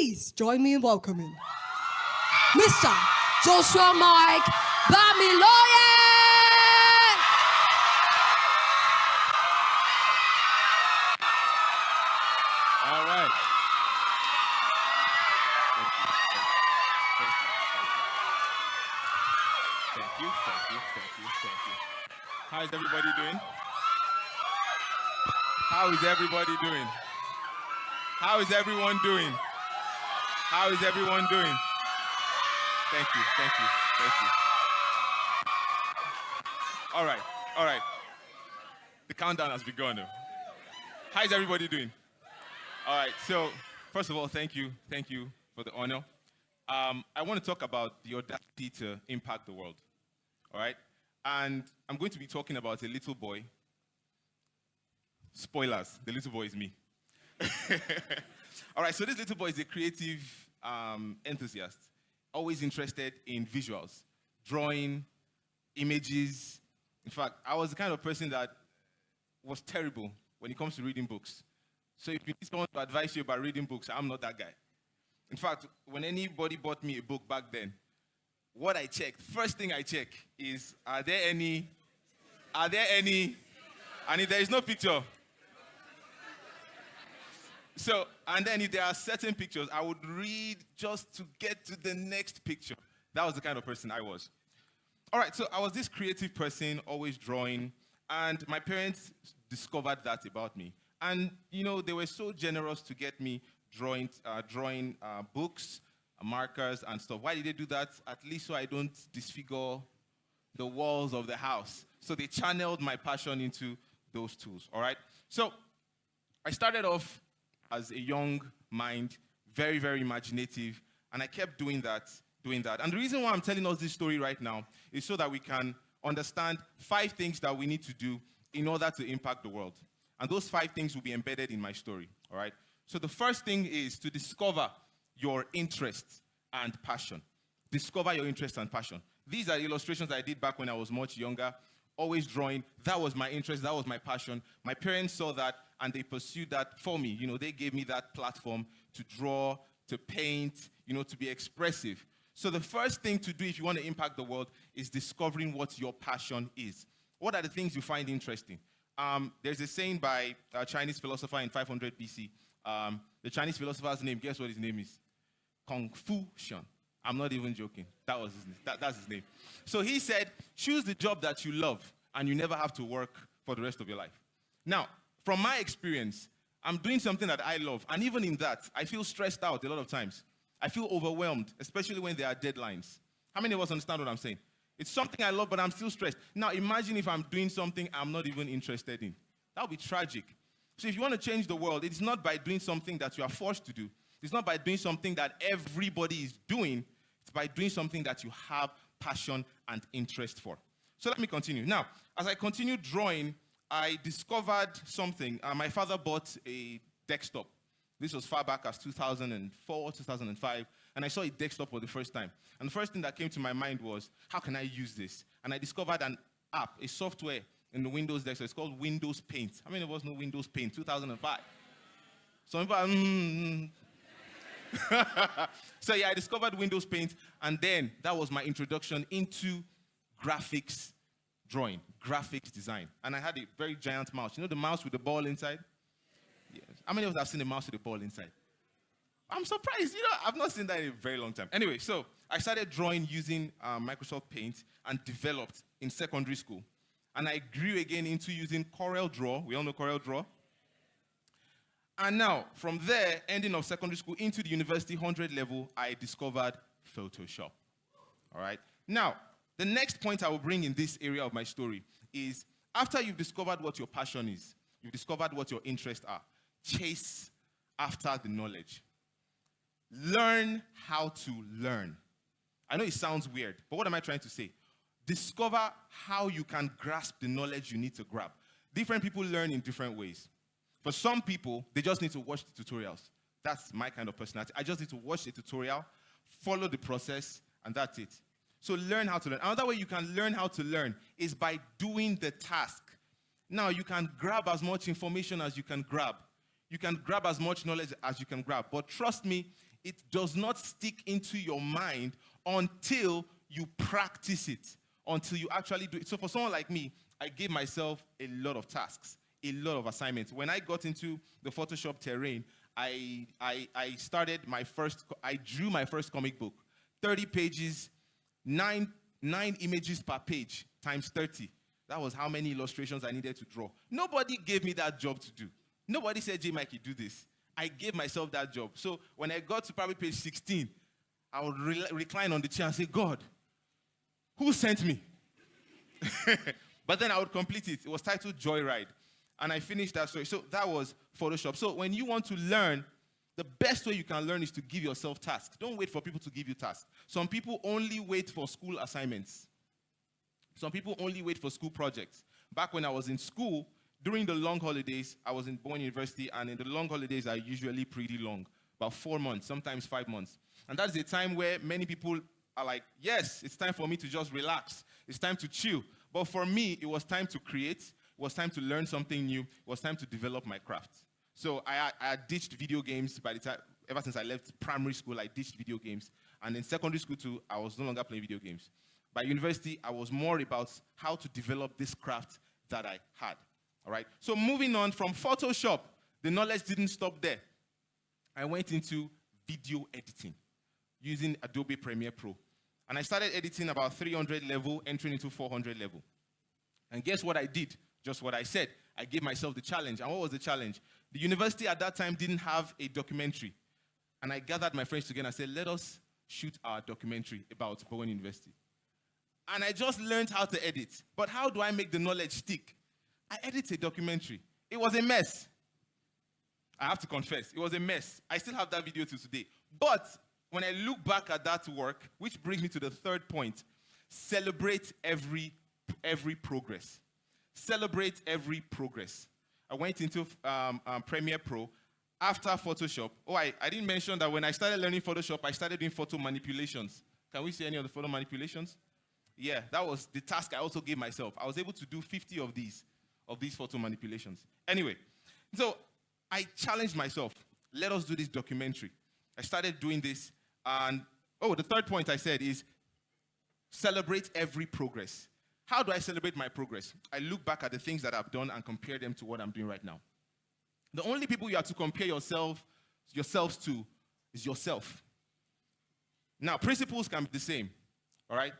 Please join me in welcoming Mr. Joshua Mike Bamiloye! All right. Thank you. How is everybody doing? How is everybody doing? How is everyone doing? How is everyone doing? Thank you. All right. The countdown has begun. How is everybody doing? All right, so first of all, thank you for the honor. I want to talk about the audacity to impact the world, all right? And I'm going to be talking about a little boy. Spoilers, the little boy is me. All right, so this little boy is a creative enthusiast, always interested in visuals, drawing, images. In fact, I was the kind of person that was terrible when it comes to reading books. So if you need someone to advise you about reading books, I'm not that guy. In fact, when anybody bought me a book back then, what I checked, first thing I check is, are there any, and if there is no picture. So, and then if there are certain pictures, I would read just to get to the next picture. That was the kind of person I was. All right, so I was this creative person, always drawing, and my parents discovered that about me. And, you know, they were so generous to get me drawing books, markers, and stuff. Why did they do that? At least so I don't disfigure the walls of the house. So they channeled my passion into those tools, all right? So I started off as a young mind, very, very imaginative, and I kept doing that. And the reason why I'm telling us this story right now is so that we can understand 5 things that we need to do in order to impact the world. And those 5 things will be embedded in my story, all right? So the first thing is to discover your interest and passion. Discover your interest and passion. These are illustrations I did back when I was much younger, always drawing. That was my interest, that was my passion. My parents saw that, and they pursued that for me. You know, they gave me that platform to draw, to paint, you know, to be expressive. So the first thing to do if you want to impact the world is discovering what your passion is. What are the things you find interesting? There's a saying by a Chinese philosopher in 500 BC. The Chinese philosopher's name, guess what his name is? Confucius. I'm not even joking. That was his name. That's his name. So he said, choose the job that you love, and you never have to work for the rest of your life. Now, from my experience, I'm doing something that I love, and even in that, I feel stressed out a lot of times. I feel overwhelmed, especially when there are deadlines. How many of us understand what I'm saying? It's something I love, but I'm still stressed. Now, imagine if I'm doing something I'm not even interested in. That would be tragic. So if you want to change the world, it's not by doing something that you are forced to do. It's not by doing something that everybody is doing. It's by doing something that you have passion and interest for. So let me continue. Now, as I continued drawing, I discovered something. My father bought a desktop. This was far back as 2004, 2005. And I saw a desktop for the first time. And the first thing that came to my mind was, how can I use this? And I discovered an app, a software in the Windows desktop. It's called Windows Paint. How many of us know Windows Paint? 2005. Some people So yeah, I discovered Windows Paint. And then that was my introduction into graphics drawing, graphics design. And I had a very giant mouse. You know the mouse with the ball inside? Yes. How many of us have seen a mouse with a ball inside? I'm surprised. You know, I've not seen that in a very long time. Anyway, so I started drawing using Microsoft Paint and developed in secondary school. And I grew again into using CorelDRAW. We all know CorelDRAW. And now, from there, ending of secondary school into the university 100 level, I discovered Photoshop. All right? Now, the next point I will bring in this area of my story is after you've discovered what your passion is, you've discovered what your interests are, chase after the knowledge. Learn how to learn. I know it sounds weird, but what am I trying to say? Discover how you can grasp the knowledge you need to grab. Different people learn in different ways. For some people, they just need to watch the tutorials. That's my kind of personality. I just need to watch the tutorial, follow the process, and that's it. So learn how to learn. Another way you can learn how to learn is by doing the task. Now, you can grab as much information as you can grab. You can grab as much knowledge as you can grab. But trust me, it does not stick into your mind until you practice it, until you actually do it. So for someone like me, I gave myself a lot of tasks, a lot of assignments. When I got into the Photoshop terrain, I drew my first comic book, 30 pages, nine images per page, times 30. That was how many illustrations I needed to draw. Nobody gave me that job to do. Nobody said, J. Mike, you do this. I gave myself that job. So when I got to probably page 16, I would recline on the chair and say, God, who sent me? But then I would complete it. It was titled Joyride. And I finished that story. So that was Photoshop. So when you want to learn, the best way you can learn is to give yourself tasks. Don't wait for people to give you tasks. Some people only wait for school assignments. Some people only wait for school projects. Back when I was in school, during the long holidays, I was in Bowen University, and in the long holidays are usually pretty long, about 4 months, sometimes 5 months. And that's a time where many people are like, yes, it's time for me to just relax. It's time to chill. But for me, it was time to create. It was time to learn something new. It was time to develop my craft. So I ditched video games by the time, ever since I left primary school, I ditched video games. And in secondary school too, I was no longer playing video games. By university, I was more about how to develop this craft that I had. All right? So moving on from Photoshop, the knowledge didn't stop there. I went into video editing using Adobe Premiere Pro. And I started editing about 300 level, entering into 400 level. And guess what I did? Just what I said. I gave myself the challenge. And what was the challenge? The university at that time didn't have a documentary. And I gathered my friends together and said, let us shoot our documentary about Bowen University. And I just learned how to edit. But how do I make the knowledge stick? I edited a documentary. It was a mess. I have to confess, it was a mess. I still have that video to today. But when I look back at that work, which brings me to the third point, celebrate every progress. Celebrate every progress. I went into Premiere Pro after Photoshop. Oh, I didn't mention that when I started learning Photoshop, I started doing photo manipulations. Can we see any of the photo manipulations? Yeah, that was the task I also gave myself. I was able to do 50 of these photo manipulations. Anyway, so I challenged myself. Let us do this documentary. I started doing this, and the third point I said is celebrate every progress. How do I celebrate my progress? I look back at the things that I've done and compare them to what I'm doing right now. The only people you have to compare yourselves to is yourself. Now, principles can be the same, all right?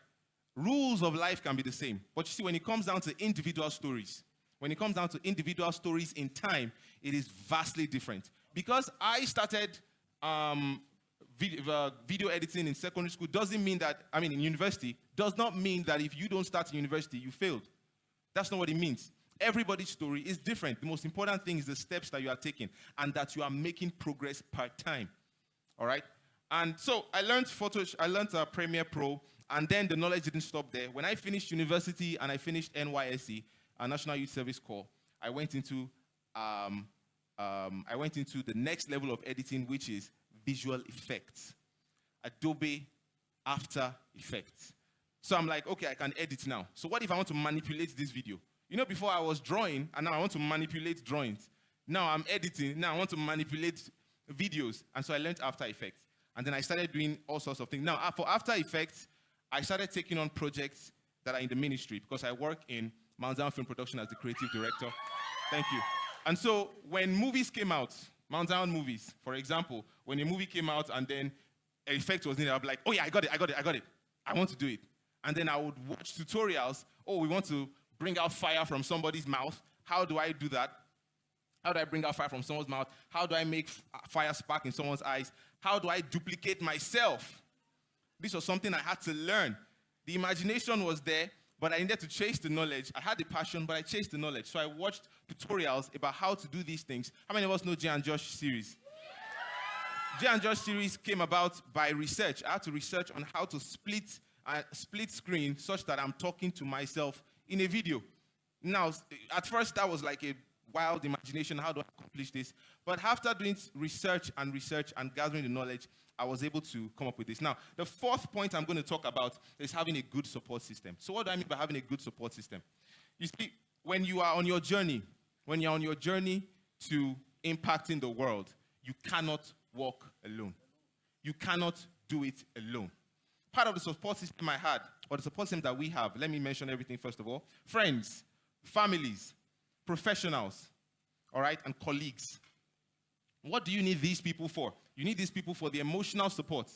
Rules of life can be the same. But you see, when it comes down to individual stories, when it comes down to individual stories in time, it is vastly different. Because I started video editing in secondary school doesn't mean that, in university, does not mean that if you don't start in university, you failed. That's not what it means. Everybody's story is different. The most important thing is the steps that you are taking and that you are making progress per time. All right? And so I learned Premiere Pro, and then the knowledge didn't stop there. When I finished university and I finished NYSC, a National Youth Service Corps, I went into the next level of editing, which is visual effects. Adobe After Effects. So I'm like, okay, I can edit now. So what if I want to manipulate this video? Before I was drawing, and now I want to manipulate drawings. Now I'm editing, now I want to manipulate videos. And so I learned After Effects. And then I started doing all sorts of things. Now, for After Effects, I started taking on projects that are in the ministry because I work in Mount Zion Film Production as the creative director. Thank you. And so when movies came out, Mount Zion movies, for example, when a movie came out and then an effect was needed, I'd be like, oh yeah, I got it. I want to do it. And then I would watch tutorials. Oh, we want to bring out fire from somebody's mouth. How do I do that? How do I bring out fire from someone's mouth? How do I make fire spark in someone's eyes? How do I duplicate myself? This was something I had to learn. The imagination was there, but I needed to chase the knowledge. I had the passion, but I chased the knowledge. So I watched tutorials about how to do these things. How many of us know Jay and Josh series? Jay and Josh series came about by research. I had to research on how to split screen such that I'm talking to myself in a video. Now, at first, that was like a wild imagination. How do I accomplish this? But after doing research and gathering the knowledge, I was able to come up with this. Now, the fourth point I'm going to talk about is having a good support system. So what do I mean by having a good support system? You see, when you're on your journey to impacting the world, you cannot walk alone. You cannot do it alone. Part of the support system I had, or the support system that we have, let me mention everything first of all. Friends, families, professionals, all right, and colleagues. What do you need these people for? You need these people for the emotional support.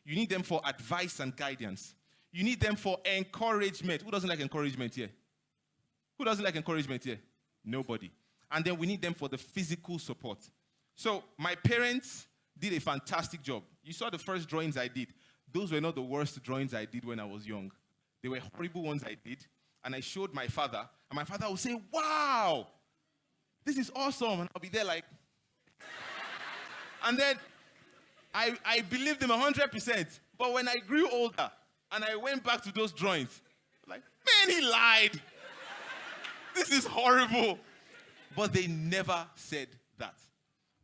You need them for advice and guidance. You need them for encouragement. Who doesn't like encouragement here? Who doesn't like encouragement here? Nobody. And then we need them for the physical support. So my parents did a fantastic job. You saw the first drawings I did. Those were not the worst drawings I did when I was young. They were horrible ones I did. And I showed my father. And my father would say, wow, this is awesome. And I'll be there like... And then I believed him 100%. But when I grew older and I went back to those drawings, like, man, he lied. This is horrible. But they never said that.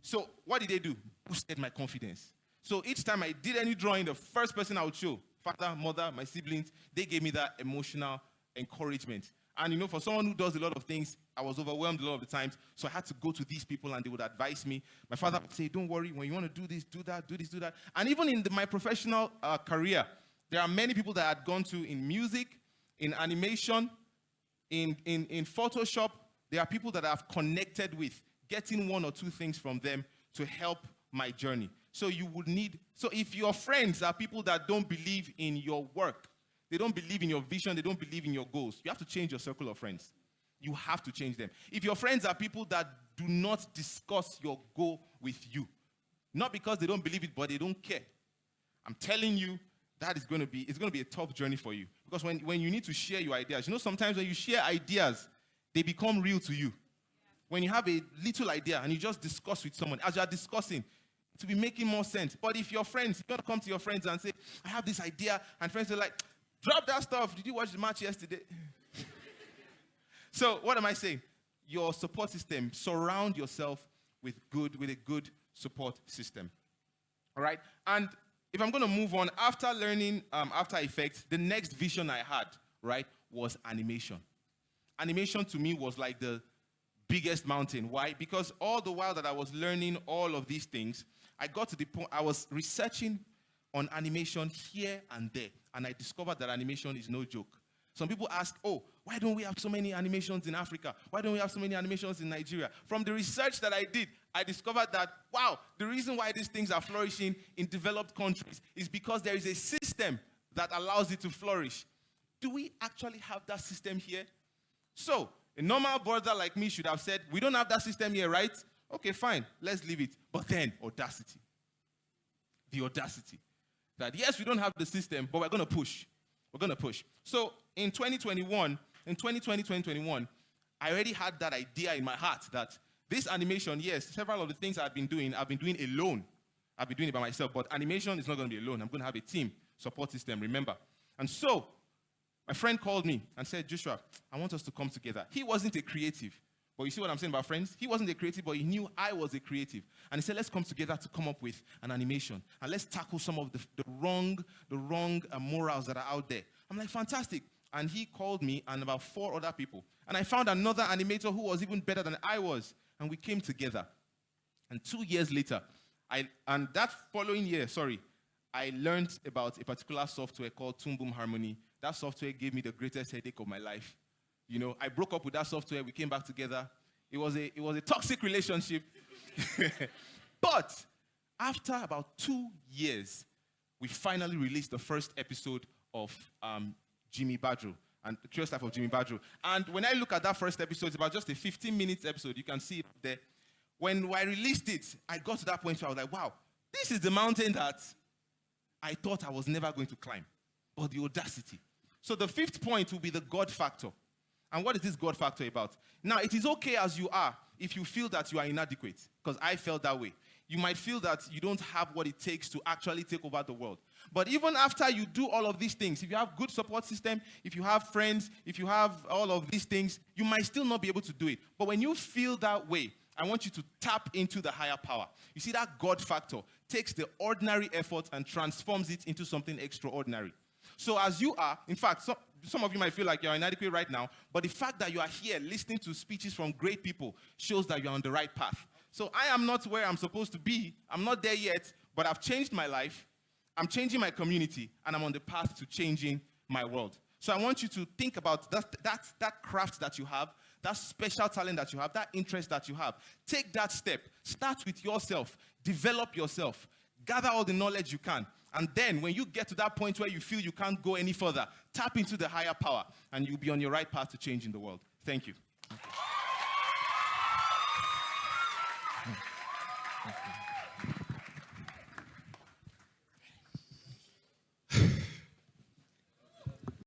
So what did they do? Boosted my confidence. So each time I did any drawing, the first person I would show, father, mother, my siblings, they gave me that emotional encouragement. And you know, for someone who does a lot of things, I was overwhelmed a lot of the times, so I had to go to these people and they would advise me. My father would say, don't worry, when you want to do this, do that, do this, do that. And even in my professional career, there are many people that I had gone to in music, in animation, in Photoshop. There are people that I've connected with, getting one or two things from them to help my journey. So you would need, so if your friends are people that don't believe in your work, they don't believe in your vision, they don't believe in your goals, you have to change your circle of friends. You have to change them. If your friends are people that do not discuss your goal with you, not because they don't believe it, but they don't care, I'm telling you, that is going to be a tough journey for you. Because when you need to share your ideas, you know, sometimes when you share ideas, they become real to you. When you have a little idea and you just discuss with someone, as you are discussing, it will be making more sense. But if your friends, you're going to come to your friends and say, I have this idea, and friends are like, drop that stuff. Did you watch the match yesterday? So what am I saying? Your support system, surround yourself with a good support system. All right? And if I'm going to move on, after learning After Effects, the next vision I had, right, was animation. Animation to me was like the biggest mountain. Why? Because all the while that I was learning all of these things, I got to the point, I was researching on animation here and there, and I discovered that animation is no joke. Some people ask, oh, why don't we have so many animations in Africa? Why don't we have so many animations in Nigeria? From the research that I did, I discovered that, wow, the reason why these things are flourishing in developed countries is because there is a system that allows it to flourish. Do we actually have that system here? So, a normal brother like me should have said, we don't have that system here, right? Okay, fine, let's leave it. But then, audacity. The audacity. That yes, we don't have the system, but we're going to push. We're going to push. So, in 2021, I already had that idea in my heart that this animation, yes, several of the things I've been doing alone. I've been doing it by myself, but animation is not going to be alone. I'm going to have a team, support system, remember. And so, my friend called me and said, Joshua, I want us to come together. He wasn't a creative. But you see what I'm saying about friends? He wasn't a creative, but he knew I was a creative. And he said, let's come together to come up with an animation. And let's tackle some of the wrong morals that are out there. I'm like, fantastic. And he called me and about 4 other people. And I found another animator who was even better than I was. And we came together. And 2 years later, I learned about a particular software called Toon Boom Harmony. That software gave me the greatest headache of my life. You know, I broke up with that software. We came back together. It was a toxic relationship. But after about 2 years, we finally released the first episode of Jimmy Badro and the Curious Life of Jimmy Badro. And when I look at that first episode, it's about just a 15-minute episode. You can see it there. When I released it, I got to that point where I was like, wow, this is the mountain that I thought I was never going to climb. But the audacity. So the 5th point will be the God factor. And what is this God factor about? Now, it is okay as you are if you feel that you are inadequate, because I felt that way. You might feel that you don't have what it takes to actually take over the world. But even after you do all of these things, if you have good support system, if you have friends, if you have all of these things, you might still not be able to do it. But when you feel that way, I want you to tap into the higher power. You see, that God factor takes the ordinary effort and transforms it into something extraordinary. So as you are, in fact, some of you might feel like you're inadequate right now, but the fact that you are here listening to speeches from great people shows that you're on the right path. So I am not where I'm supposed to be. I'm not there yet, But I've changed my life, I'm changing my community, and I'm on the path to changing my world. So I want you to think about that craft that you have, that special talent that you have, that interest that you have. Take that step. Start with yourself. Develop yourself. Gather all the knowledge you can. And then when you get to that point where you feel you can't go any further, tap into the higher power, and you'll be on your right path to changing the world. Thank you.